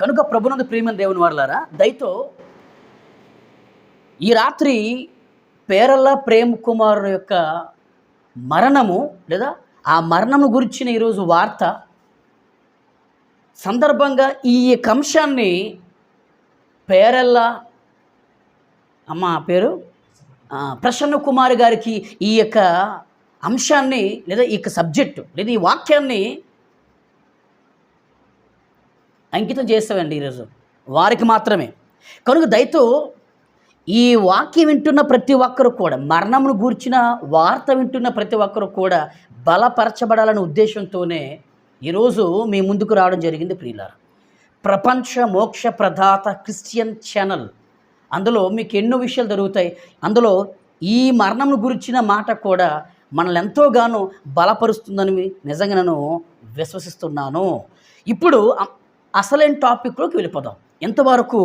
కనుక ప్రభునందు ప్రియమైన దేవుని వారలారా, దయతో ఈ రాత్రి పేరల్ల ప్రేమ్ కుమార్ యొక్క మరణము లేదా ఆ మరణము గురించిన ఈరోజు వార్త సందర్భంగా ఈ అంశాన్ని పేరల్ల అమ్మ పేరు ప్రసన్న కుమార్ గారికి ఈ యొక్క అంశాన్ని లేదా ఈ యొక్క సబ్జెక్టు లేదా ఈ వాక్యాన్ని అంకితం చేస్తామండి ఈరోజు వారికి మాత్రమే. కనుక దయతో ఈ వాక్యం వింటున్న ప్రతి ఒక్కరు కూడా, మరణమును గూర్చిన వార్త వింటున్న ప్రతి ఒక్కరు కూడా బలపరచబడాలనే ఉద్దేశంతోనే ఈరోజు మీ ముందుకు రావడం జరిగింది ప్రియులారా. ప్రపంచ మోక్ష ప్రదాత క్రిస్టియన్ ఛానల్, అందులో మీకు ఎన్నో విషయాలు జరుగుతాయి. అందులో ఈ మరణమును గురించిన మాట కూడా మనల్ని ఎంతోగానో బలపరుస్తుందని నిజంగా నేను విశ్వసిస్తున్నాను. ఇప్పుడు అసలైన టాపిక్లోకి వెళ్ళిపోదాం. ఇంతవరకు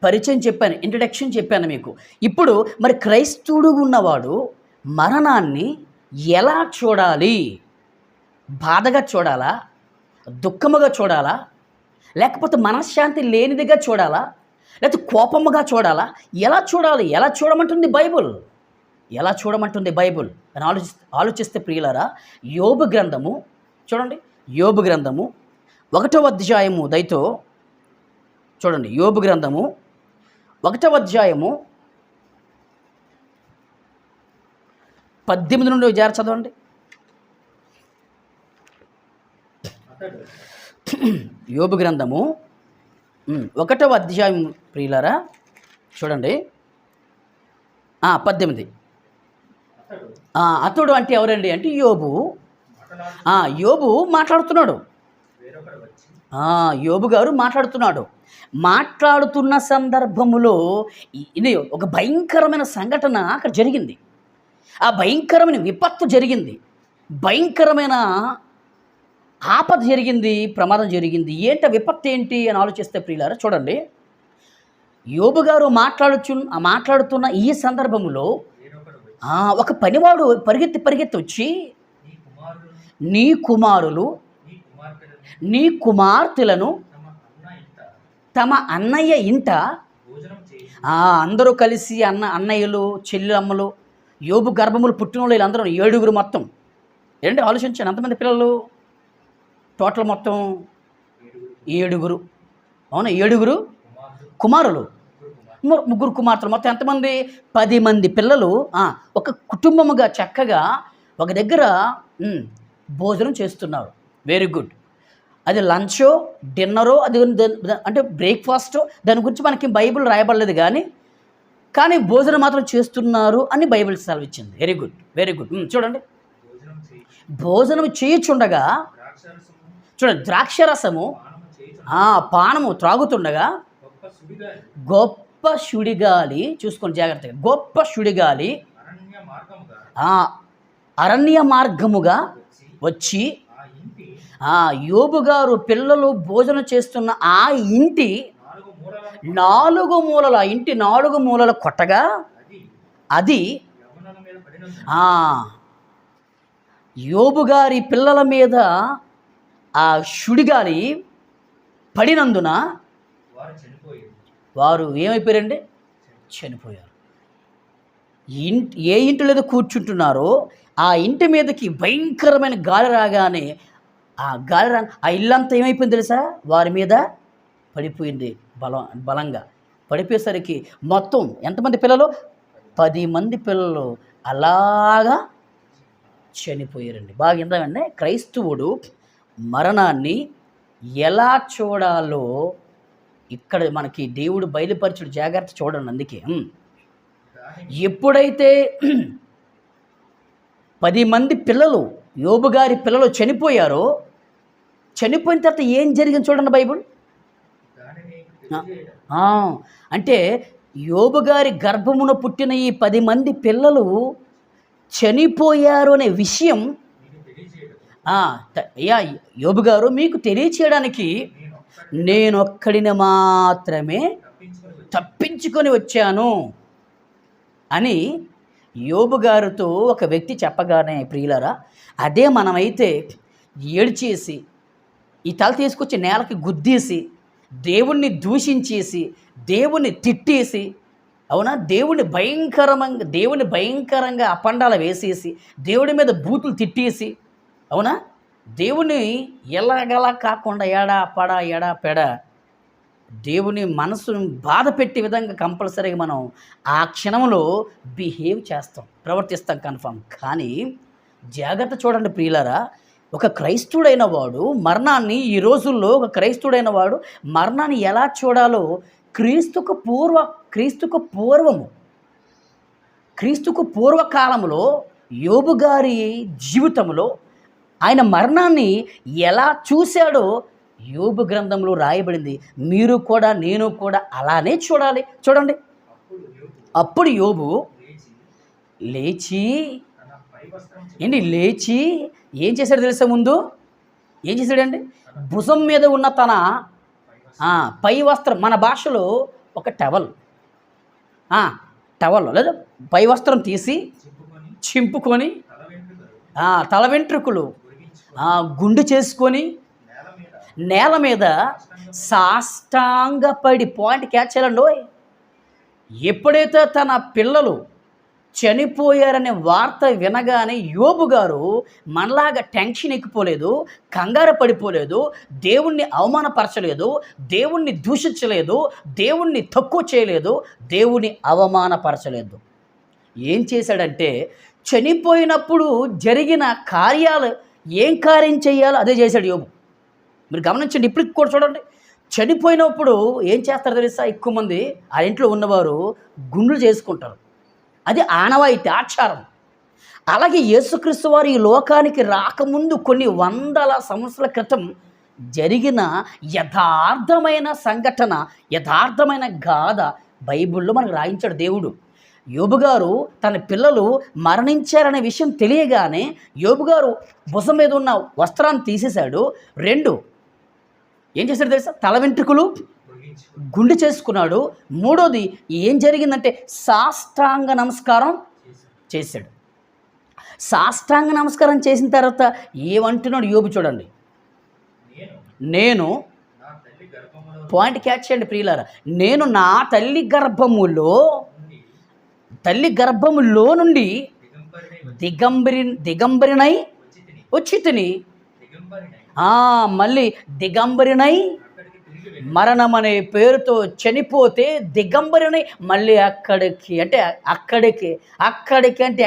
పరిచయం చెప్పాను, ఇంట్రడక్షన్ చెప్పాను మీకు. ఇప్పుడు మరి క్రైస్తవుడు ఉన్నవాడు మరణాన్ని ఎలా చూడాలి? బాధగా చూడాలా, దుఃఖముగా చూడాలా, లేకపోతే మనశ్శాంతి లేనిదిగా చూడాలా, లేకపోతే కోపముగా చూడాలా? ఎలా చూడాలి? ఎలా చూడమంటుంది బైబుల్? అని ఆలోచిస్తే ప్రియులారా, యోబు గ్రంథము చూడండి. యోబు గ్రంథము 1వ అధ్యాయము దయతో చూడండి. యోబు గ్రంథము 1వ అధ్యాయము 18 నుండి చదవండి. యోబు గ్రంథము 1వ అధ్యాయం ప్రియులారా చూడండి. 18. అతడు అంటే ఎవరండి అంటే యోబు. యోబు మాట్లాడుతున్నాడు. యోబు గారు మాట్లాడుతున్న సందర్భములో ఇది ఒక భయంకరమైన సంఘటన అక్కడ జరిగింది. ఆ భయంకరమైన విపత్తు జరిగింది, భయంకరమైన ఆపద జరిగింది, ప్రమాదం జరిగింది. విపత్తు ఏంటి అని ఆలోచిస్తే ప్రియులారా చూడండి. యోబు గారు మాట్లాడుతున్న ఈ సందర్భములో ఒక పనివాడు పరిగెత్తి వచ్చి, నీ కుమారులు నీ కుమార్తెలను తమ అన్నయ్య ఇంట, అందరూ కలిసి అన్నయ్యలు చెల్లెమ్మలు, యోబు గర్భములు పుట్టిన వాళ్ళు వీళ్ళందరూ 7 మొత్తం. ఏంటంటే ఆలోచించాను, ఎంతమంది పిల్లలు టోటల్? మొత్తం 7. అవునా, 7 కుమారులు, 3 కుమార్తెలు, మొత్తం ఎంతమంది? 10 మంది పిల్లలు ఒక కుటుంబముగా చక్కగా ఒక దగ్గర భోజనం చేస్తున్నారు. Very good. అది లంచో డిన్నరో అది అంటే బ్రేక్ఫాస్టో, దాని గురించి మనకి బైబిల్ రాయబడలేదు, కానీ భోజనం మాత్రం చేస్తున్నారు అని బైబిల్ సెలవిచ్చింది. Very good. చూడండి, భోజనం చేయుచుండగా చూడండి, ద్రాక్షరసము పానము త్రాగుతుండగా గొప్ప సుడిగాలి, చూసుకోండి జాగ్రత్తగా, గొప్ప సుడిగాలి అరణ్య మార్గముగా వచ్చి యోబు గారు పిల్లలు భోజనం చేస్తున్న ఆ ఇంటి 4 మూలల, ఆ ఇంటి 4 మూలల కొట్టగా అది యోబు గారి పిల్లల మీద ఆ సుడిగాలి పడినందున వారు ఏమైపోయారండి? చనిపోయారు. ఏ ఇంటి మీద కూర్చుంటున్నారో ఆ ఇంటి మీదకి భయంకరమైన గాలి రాగానే ఆ ఇల్లంతా ఏమైపోయింది తెలుసా? వారి మీద పడిపోయింది. బలంగా పడిపోయేసరికి మొత్తం ఎంతమంది పిల్లలు? 10 మంది పిల్లలు అలాగా చనిపోయారండి. బాగా ఏంటంటే క్రైస్తవుడు మరణాన్ని ఎలా చూడాలో ఇక్కడ మనకి దేవుడు బయలుపరచుడు. జాగ్రత్త చూడండి. అందుకే ఎప్పుడైతే 10 మంది పిల్లలు, యోబు గారి పిల్లలు చనిపోయారో, చనిపోయిన తర్వాత ఏం జరిగింది చూడండి బైబుల్. అంటే యోబు గారి గర్భమున పుట్టిన ఈ 10 మంది పిల్లలు చనిపోయారు అనే విషయం యోబు గారు మీకు తెలియచేయడానికి నేనొక్కడిని మాత్రమే తప్పించుకొని వచ్చాను అని యోబు గారితో ఒక వ్యక్తి చెప్పగానే ప్రియులారా, అదే మనమైతే ఏడ్చేసి ఈ తల తీసుకొచ్చి నేలకి గుద్దేసి దేవుణ్ణి దూషించేసి దేవుణ్ణి తిట్టేసి, అవునా, దేవుని భయంకరంగా అపండాల వేసేసి దేవుడి మీద బూతులు తిట్టేసి, అవునా, దేవుని ఎలాగలా కాకుండా ఎడా పెడ దేవుని మనసును బాధ పెట్టే విధంగా కంపల్సరీగా మనం ఆ క్షణంలో బిహేవ్ చేస్తాం, ప్రవర్తిస్తాం కన్ఫామ్. కానీ జాగ్రత్త చూడండి ప్రియులారా, ఒక క్రైస్తవుడైన వాడు మరణాన్ని, ఈ రోజుల్లో ఒక క్రైస్తవుడైన వాడు మరణాన్ని ఎలా చూడాలో క్రీస్తుకు పూర్వకాలంలో యోబు గారి జీవితంలో ఆయన మరణాన్ని ఎలా చూశాడో యోబు గ్రంథంలో రాయబడింది. మీరు కూడా నేను కూడా అలానే చూడాలి. చూడండి, అప్పుడు యోబు లేచి ఏం చేశాడు తెలుసా? ముందు ఏం చేశాడండి? భుజం మీద ఉన్న తన పై వస్త్రం, మన భాషలో ఒక టవల్ లేదా పై వస్త్రం తీసి చింపుకొని తల వెంట్రుకలు గుండు చేసుకొని నేల మీద సాష్టాంగపడి, పాయింట్ క్యాచ్ చేయాలండి. ఎప్పుడైతే తన పిల్లలు చనిపోయారనే వార్త వినగానే యోబు గారు మనలాగా టెన్షన్ ఎక్కిపోలేదు, కంగారు పడిపోలేదు, దేవుణ్ణి అవమానపరచలేదు, దేవుణ్ణి దూషించలేదు, దేవుణ్ణి తక్కువ చేయలేదు, దేవుని అవమానపరచలేదు. ఏం చేశాడంటే చనిపోయినప్పుడు జరిగిన కార్యాలు, ఏం కార్యం చేయాలో అదే చేశాడు యోబు. మీరు గమనించండి, ఇప్పటికి కూడా చూడండి, చనిపోయినప్పుడు ఏం చేస్తారో తెలుసా? ఎక్కువ మంది ఆ ఇంట్లో ఉన్నవారు గుండ్లు చేసుకుంటారు. అది ఆనవాయితీ, ఆచారం. అలాగే యేసుక్రీస్తు వారు ఈ లోకానికి రాకముందు కొన్ని వందల సంవత్సరాల క్రితం జరిగిన యథార్థమైన సంఘటన, యథార్థమైన గాథ బైబిల్లో మనకు రాయించాడు దేవుడు. యోబు గారు తన పిల్లలు మరణించారనే విషయం తెలియగానే యోబు గారు భుజం మీద ఉన్న వస్త్రాన్ని తీసేశాడు. ఏం చేశాడు తెలుసా? తల వెంట్రుకలు గుండు చేసుకున్నాడు. మూడోది ఏం జరిగిందంటే సాష్టాంగ నమస్కారం చేశాడు. సాష్టాంగ నమస్కారం చేసిన తర్వాత ఏమంటున్నాడు యోబు చూడండి. నేను, పాయింట్ క్యాచ్ చేయండి ప్రియులారా, నేను నా తల్లి గర్భములో నుండి దిగంబరినై వచ్చితిని. మళ్ళీ దిగంబరినై, మరణమనే పేరుతో చనిపోతే దిగంబరినై మళ్ళీ అక్కడికి అంటే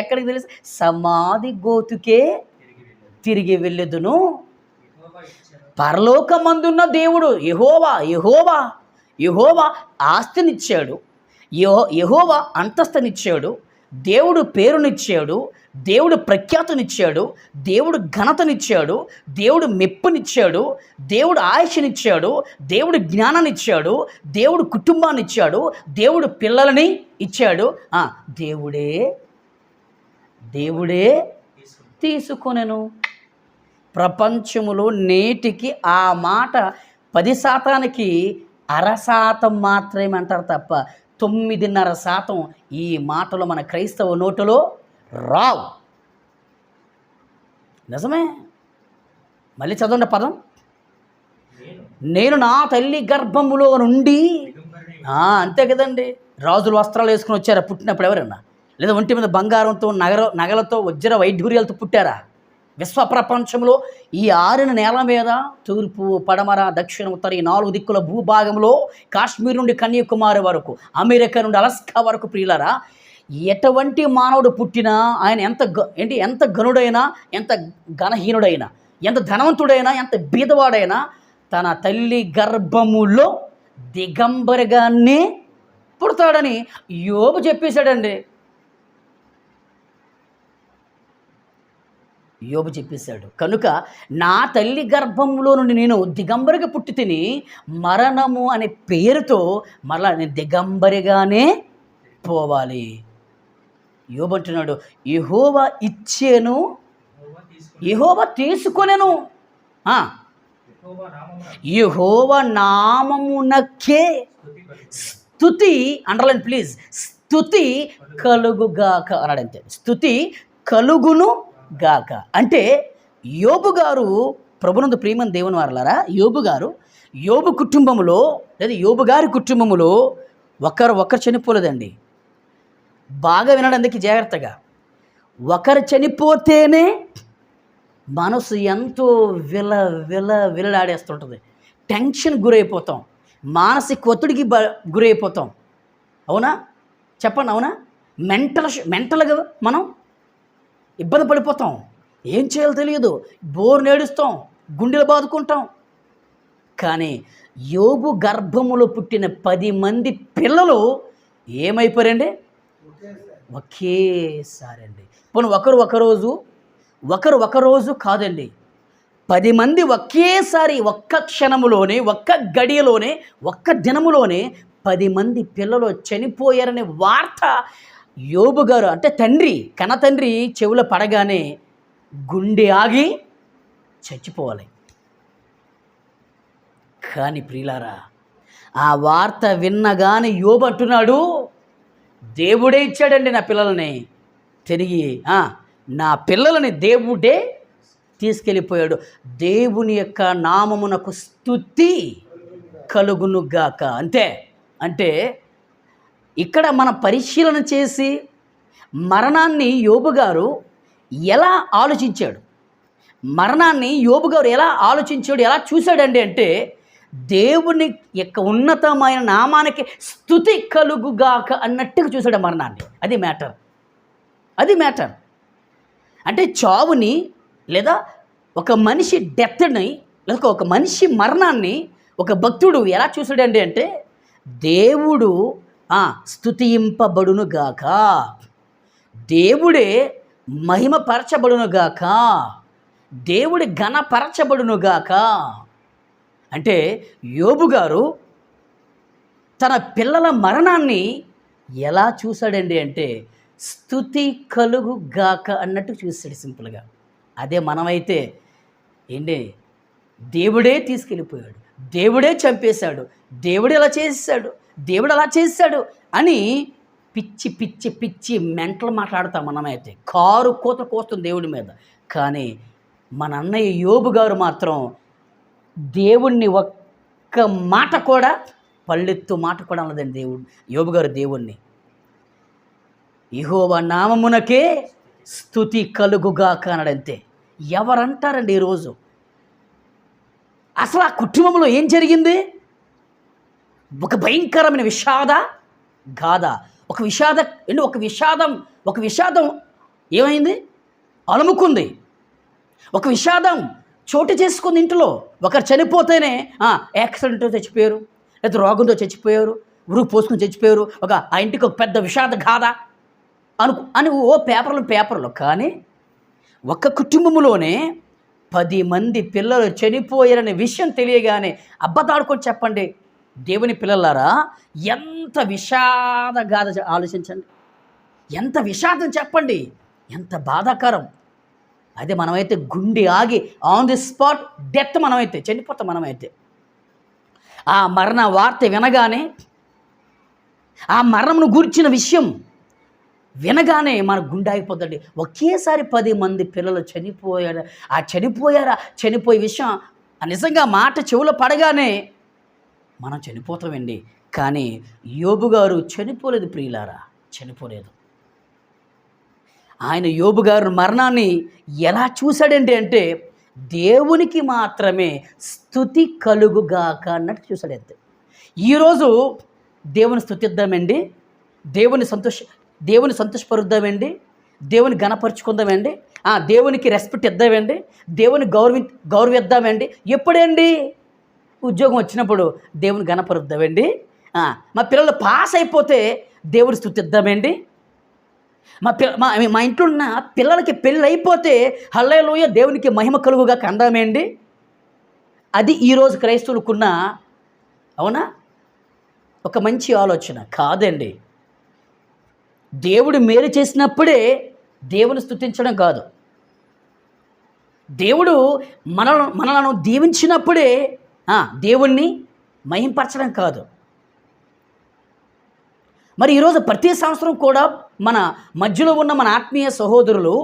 ఎక్కడికి సమాధి గోతుకే తిరిగి వెళ్ళెదును. పరలోకమందున్న దేవుడు యెహోవా ఆస్తినిచ్చాడు, యెహోవా అంతస్తునిచ్చాడు, దేవుడు పేరునిచ్చాడు, దేవుడు ప్రఖ్యాతనిచ్చాడు, దేవుడు ఘనతనిచ్చాడు, దేవుడు మెప్పునిచ్చాడు, దేవుడు ఆయుష్నిచ్చాడు, దేవుడు జ్ఞానాన్నిచ్చాడు, దేవుడు కుటుంబాన్ని ఇచ్చాడు, దేవుడు పిల్లలని ఇచ్చాడు. దేవుడే తీసుకొనెను. ప్రపంచములో నేటికి ఆ మాట 10% 0.5% మాత్రమే అంటారు తప్ప 9.5% ఈ మాటలు మన క్రైస్తవ నోటులో రావు. నిజమే. మళ్ళీ చదవండి పదం. నేను నా తల్లి గర్భములో నుండి, అంతే కదండి. రాజుల వస్త్రాలు వేసుకుని వచ్చారా పుట్టినప్పుడు ఎవరన్నా? లేదా ఒంటి మీద బంగారంతో నగలతో వజ్ర వైఢూర్యాలతో పుట్టారా? విశ్వ ప్రపంచంలో ఈ 6 నేల మీద తూర్పు, పడమర, దక్షిణ, ఉత్తర ఈ 4 దిక్కుల భూభాగంలో కాశ్మీర్ నుండి కన్యాకుమారి వరకు, అమెరికా నుండి అలస్కా వరకు ప్రియులారా, ఎటువంటి మానవుడు పుట్టినా ఆయన ఎంత ఘనుడైనా, ఎంత ఘనహీనుడైనా, ఎంత ధనవంతుడైనా, ఎంత బీదవాడైనా తన తల్లి గర్భములో దిగంబరిగానే పుడతాడని యోబు చెప్పేశాడండి. యోబు చెప్పేశాడు. కనుక నా తల్లి గర్భంలో నుండి నేను దిగంబరిగా పుట్టి తిని మరణము అనే పేరుతో మరలా నేను దిగంబరిగానే పోవాలి. యోబు అంటున్నాడు, యెహోవా ఇచ్చేను, యెహోవా తీసుకొనెను. యెహోవా నామమునకే స్తుతి, అండర్లైన్ ప్లీజ్, స్తుతి కలుగుగాక అన్నాడంతే. స్తుతి కలుగును గాక అంటే యోబు గారు ప్రభునందు ప్రియమైన దేవుని వారలారా, యోబు కుటుంబంలో లేదా యోబు గారి కుటుంబంలో ఒకరు చనిపోలేదండి. బాగా వినడానికి జాగ్రత్తగా, ఒకరు చనిపోతేనే మనసు ఎంతో విలలాడేస్తుంటుంది. టెన్షన్ గురైపోతాం, మానసిక ఒత్తిడికి గురైపోతాం. అవునా? చెప్పండి, అవునా? మెంటల్గా మనం ఇబ్బంది పడిపోతాం. ఏం చేయాలో తెలియదు, బోరు నేడుస్తాం, గుండెలు బాదుకుంటాం. కానీ యోబు గర్భములో పుట్టిన 10 మంది పిల్లలు ఏమైపోయారండి? ఒకేసారి అండి. పోనీ ఒకరు ఒకరోజు కాదండి, 10 మంది ఒకేసారి, ఒక్క క్షణములోనే, ఒక్క గడియలోనే, ఒక్క దినములోనే 10 మంది పిల్లలు చనిపోయారనే వార్త యోబు గారు అంటే కన్న తండ్రి చెవులో పడగానే గుండె ఆగి చచ్చిపోవాలి. కానీ ప్రియులారా, ఆ వార్త విన్నగానే యోబు అంటున్నాడు, దేవుడే ఇచ్చాడండి నా పిల్లలని తిరిగి, నా పిల్లలని దేవుడే తీసుకెళ్ళిపోయాడు. దేవుని యొక్క నామమునకు స్తుతి కలుగునుగాక. అంటే ఇక్కడ మనం పరిశీలన చేసి మరణాన్ని యోబు గారు ఎలా ఆలోచించాడు, ఎలా చూశాడండి అంటే దేవుని యొక్క ఉన్నతమైన నామానికి స్తుతి కలుగుగాక అన్నట్టుగా చూశాడు మరణాన్ని. అది మ్యాటర్. అంటే చావుని లేదా ఒక మనిషి డెత్ని లేదా ఒక మనిషి మరణాన్ని ఒక భక్తుడు ఎలా చూశాడండి అంటే దేవుడు స్తుతింపబడునుగాక, దేవుడే మహిమపరచబడునుగాక, దేవుడి ఘనపరచబడునుగాక. అంటే యోబు గారు తన పిల్లల మరణాన్ని ఎలా చూశాడండి అంటే స్తుతి కలుగుగాక అన్నట్టు చూశాడు సింపుల్గా. అదే మనమైతే ఏంటి, దేవుడే తీసుకెళ్ళిపోయాడు, దేవుడే చంపేశాడు, దేవుడు ఇలా చేశాడు, దేవుడు అలా చేశాడు అని పిచ్చి మెంటలు మాట్లాడతాం మనమైతే. కారు కోత కోస్తుంది దేవుడి మీద. కానీ మన అన్నయ్య యోబు గారు మాత్రం దేవుణ్ణి ఒక్క మాట కూడా, పళ్ళెత్తు మాట కూడా అన్నదండి యోబు గారు దేవుణ్ణి. యెహోవా నామమునకే స్తుతి కలుగుగాక అన్నాడంతే. ఎవరంటారండి ఈరోజు? అసలు ఆ కుటుంబంలో ఏం జరిగింది? ఒక భయంకరమైన విషాద గాథ. ఒక విషాదం ఏమైంది? అలుముకుంది. ఒక విషాదం చోటు చేసుకుంది ఇంట్లో. ఒకరు చనిపోతేనే యాక్సిడెంట్తో చచ్చిపోయారు, లేదా రోగంతో చచ్చిపోయారు, ఉరుగు పోసుకుని చచ్చిపోయారు, ఆ ఇంటికి ఒక పెద్ద విషాద గాథ అని పేపర్లు. కానీ ఒక్క కుటుంబంలోనే 10 మంది పిల్లలు చనిపోయారనే విషయం తెలియగానే అబ్బతాడుకొని చెప్పండి దేవుని పిల్లలారా, ఎంత విషాద గాథ ఆలోచించండి, ఎంత విషాదం చెప్పండి, ఎంత బాధాకరం. అదే మనమైతే గుండె ఆగి ఆన్ ది స్పాట్ డెత్, మనమైతే చనిపోతాం. మనమైతే ఆ మరణ వార్త వినగానే, ఆ మరణమును గూర్చిన విషయం వినగానే మన గుండె ఆగిపోద్దండి. ఒకేసారి 10 మంది పిల్లలు చనిపోయే విషయం నిజంగా మాట చెవులో పడగానే మనం చనిపోతామండి. కానీ యోబు గారు చనిపోలేదు ప్రియులారా, చనిపోలేదు. ఆయన యోబు గారు మరణాన్ని ఎలా చూశాడండి అంటే దేవునికి మాత్రమే స్తుతి కలుగుగాక అన్నట్టు చూశాడంతే. ఈరోజు దేవుని స్తుతిద్దామండి, దేవుని సంతోషపరుద్దామండి, దేవుని ఘనపరుచుకుందామండి, దేవునికి రెస్పెక్ట్ ఇద్దామండి, దేవుని గౌరవిద్దామండి. ఎప్పుడండి? ఉద్యోగం వచ్చినప్పుడు దేవుని ఘనపరుద్దామండి. మా పిల్లలు పాస్ అయిపోతే దేవుని స్తుతిద్దామండి. మా ఇంట్లో ఉన్న పిల్లలకి పెళ్ళి అయిపోతే హల్లెలూయా దేవునికి మహిమ కలుగుగా కందామేండి. అది ఈరోజు క్రైస్తవులకున్న అవునా ఒక మంచి ఆలోచన కాదండి. దేవుడు మేలు చేసినప్పుడే దేవుని స్తుతించడం కాదు, దేవుడు మనలను దీవించినప్పుడే దేవుణ్ణి మహింపరచడం కాదు. మరి ఈరోజు ప్రతి సంవత్సరం కూడా మన మధ్యలో ఉన్న మన ఆత్మీయ సహోదరులు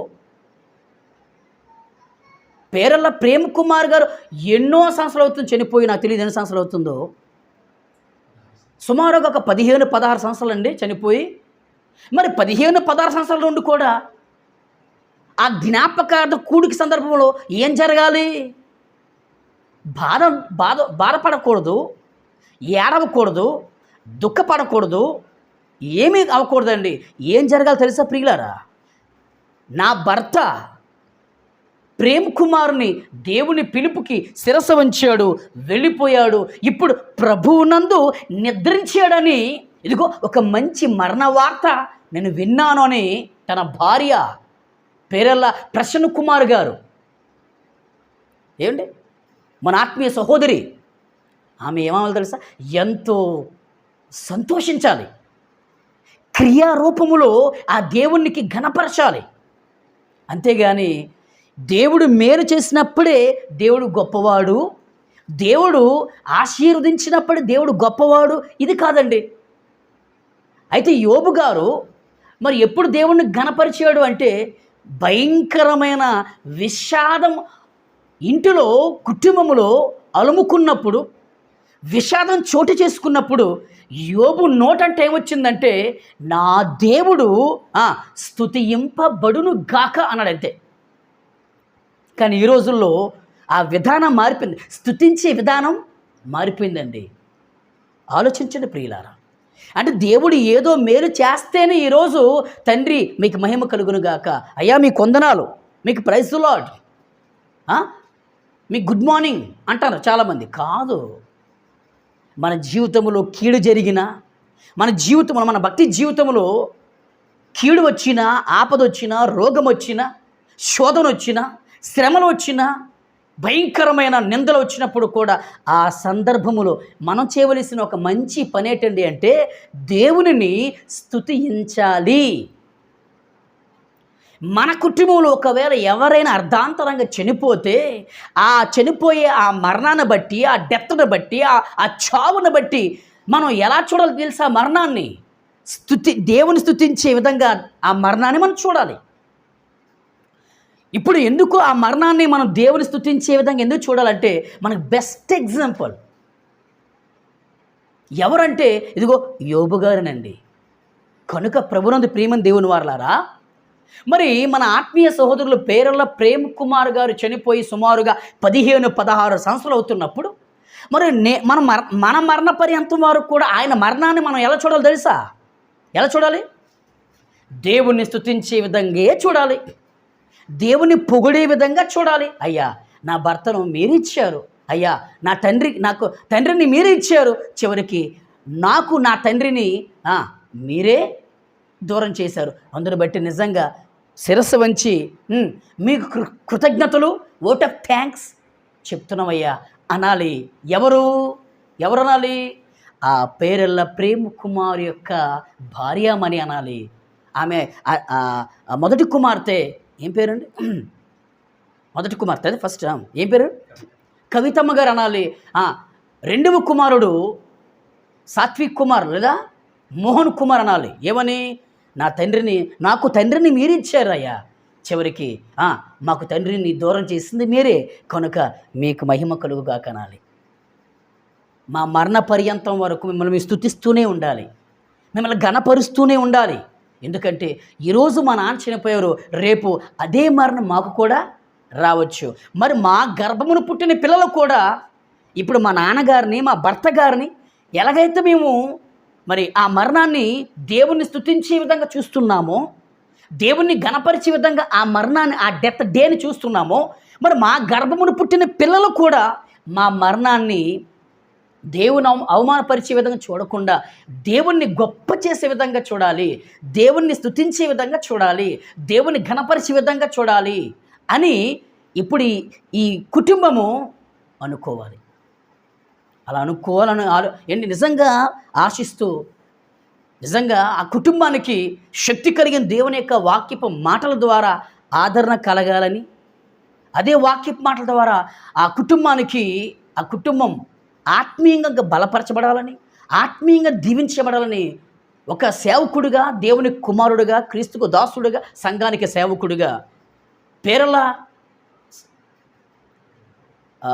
పేరల్ల ప్రేమ్ కుమార్ గారు ఎన్నో సంవత్సరాలు అవుతుంది చనిపోయి, నాకు తెలియదు ఎన్ని సంవత్సరాలు అవుతుందో, సుమారుగా ఒక 15-16 సంవత్సరాలు అండి చనిపోయి. మరి 15-16 సంవత్సరాల నుండి కూడా ఆ జ్ఞాపకార్థ కూడిక సందర్భంలో ఏం జరగాలి? బాధ బాధ బాధపడకూడదు, ఏడవకూడదు, దుఃఖపడకూడదు, ఏమీ అవ్వకూడదండి. ఏం జరగాలి తెలుసా ప్రియులారా? నా భర్త ప్రేమ్ కుమార్ని దేవుని పిలుపుకి శిరస్సు వంచాడు, వెళ్ళిపోయాడు, ఇప్పుడు ప్రభువునందు నిద్రించాడని, ఇదిగో ఒక మంచి మరణ వార్త నేను విన్నాను అని తన భార్య పేరల్ల ప్రసన్న కుమార్ గారు, ఏమండి మన ఆత్మీయ సహోదరి, ఆమె ఏమవ్వాలి తెలుసా? ఎంతో సంతోషించాలి, క్రియారూపములో ఆ దేవునికి ఘనపరచాలి. అంతేగాని దేవుడు మేలు చేసినప్పుడే దేవుడు గొప్పవాడు, దేవుడు ఆశీర్వదించినప్పుడే దేవుడు గొప్పవాడు, ఇది కాదండి. అయితే యోబు గారు మరి ఎప్పుడు దేవుణ్ణి ఘనపరిచాడు అంటే, భయంకరమైన విషాదం ఇంటిలో కుటుంబములో అలుముకున్నప్పుడు, విషాదం చోటు చేసుకున్నప్పుడు యోబు నోటంటే ఏమొచ్చిందంటే, నా దేవుడు స్తుతింపబడును గాక అన్నాడంతే. కానీ ఈ రోజుల్లో ఆ విధానం మారిపోయింది, స్తుతించే విధానం మారిపోయిందండి. ఆలోచించండి ప్రియులారా. అంటే దేవుడు ఏదో మేలు చేస్తేనే ఈరోజు తండ్రి మీకు మహిమ కలుగును గాక, అయ్యా మీకు వందనాలు, మీకు ప్రైజ్ ది లార్డ్, మీకు గుడ్ మార్నింగ్ అంటారు చాలామంది. కాదు, మన జీవితంలో కీడు జరిగినా, మన జీవితంలో మన భక్తి జీవితంలో కీడు వచ్చినా, ఆపద వచ్చినా, రోగం వచ్చినా, శోధన వచ్చినా, శ్రమలు వచ్చినా, భయంకరమైన నిందలు వచ్చినప్పుడు కూడా ఆ సందర్భములో మనం చేయవలసిన ఒక మంచి పని ఏంటండి అంటే, దేవునిని స్తుతించాలి. మన కుటుంబంలో ఒకవేళ ఎవరైనా అర్ధాంతరంగా చనిపోతే, ఆ చనిపోయే ఆ మరణాన్ని బట్టి, ఆ డెత్ను బట్టి, ఆ చావును బట్టి మనం ఎలా చూడాలి తెలుసా? మరణాన్ని దేవుని స్తుతించే విధంగా ఆ మరణాన్ని మనం చూడాలి. ఇప్పుడు ఎందుకు ఆ మరణాన్ని మనం దేవుని స్తుతించే విధంగా ఎందుకు చూడాలంటే, మనకు బెస్ట్ ఎగ్జాంపుల్ ఎవరంటే ఇదిగో యోబు గారేనండి. కనుక ప్రభునందు ప్రియమైన దేవుని వారలారా, మరి మన ఆత్మీయ సహోదరులు పేరల్ల ప్రేమ్ కుమార్ గారు చనిపోయి సుమారుగా 15-16 సంవత్సరాలు అవుతున్నప్పుడు, మరి మన మరణ పర్యంతం వరకు కూడా ఆయన మరణాన్ని మనం ఎలా చూడాలి తెలుసా? ఎలా చూడాలి? దేవుణ్ణి స్తుతించే విధంగా చూడాలి, దేవుని పొగిడే విధంగా చూడాలి. అయ్యా నా భర్తను మీరిచ్చారు, అయ్యా నా నాకు తండ్రిని మీరే ఇచ్చారు, చివరికి నాకు నా తండ్రిని మీరే దూరం చేశారు, అందును బట్టి నిజంగా శిరస్సు వంచి మీకు కృతజ్ఞతలు, ఓట్ ఆఫ్ థ్యాంక్స్ చెప్తున్నామయ్యా అనాలి. ఎవరు అనాలి? ఆ పేరల్ల ప్రేమ్ కుమార్ యొక్క భార్యామణి అనాలి. ఆమె మొదటి కుమార్తె ఏం పేరండి? మొదటి కుమార్తె అదే ఫస్ట్ ఏం పేరు? కవితమ్మ గారు అనాలి. రెండవ కుమారుడు సాత్విక్ కుమార్ లేదా మోహన్ కుమార్ అనాలి. ఏమని? నాకు తండ్రిని మీరిచ్చారయ్యా, చివరికి మాకు తండ్రిని దూరం చేసింది మీరే, కనుక మీకు మహిమ కలుగుగా కనాలి. మా మరణ పర్యంతం వరకు మిమ్మల్ని స్తుతిస్తూనే ఉండాలి, మిమ్మల్ని ఘనపరుస్తూనే ఉండాలి. ఎందుకంటే ఈరోజు మా నాన్న చనిపోయారు, రేపు అదే మరణం మాకు కూడా రావచ్చు. మరి మా గర్భమును పుట్టిన పిల్లలు కూడా ఇప్పుడు మా నాన్నగారిని, మా భర్త గారిని ఎలాగైతే మేము మరి ఆ మరణాన్ని దేవుణ్ణి స్తుతించే విధంగా చూస్తున్నామో, దేవుణ్ణి ఘనపరిచే విధంగా ఆ మరణాన్ని, ఆ డెత్ డేని చూస్తున్నామో, మరి మా గర్భమును పుట్టిన పిల్లలు కూడా మా మరణాన్ని దేవుని అవమానపరిచే విధంగా చూడకుండా దేవుణ్ణి గొప్ప చేసే విధంగా చూడాలి, దేవుణ్ణి స్తుతించే విధంగా చూడాలి, దేవుని ఘనపరిచే విధంగా చూడాలి అని ఇప్పుడు ఈ కుటుంబము అనుకోవాలి. అలా అనుకోవాలని ఏంటి నిజంగా ఆశిస్తూ, నిజంగా ఆ కుటుంబానికి శక్తి కలిగిన దేవుని యొక్క వాక్యపు మాటల ద్వారా ఆదరణ కలగాలని, అదే వాక్యపు మాటల ద్వారా ఆ కుటుంబం ఆత్మీయంగా బలపరచబడాలని, ఆత్మీయంగా దీవించబడాలని ఒక సేవకుడిగా, దేవుని కుమారుడిగా, క్రీస్తుకు దాసుడుగా, సంఘానికి సేవకుడిగా పేరల్ల ఆ,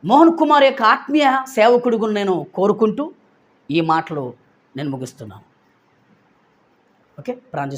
మోహన్ కుమార్ యొక్క ఆత్మీయ సేవకుడుగా నేను కోరుకుంటూ ఈ మాటలు నేను ముగిస్తున్నాను. ఓకే, ప్రార్థన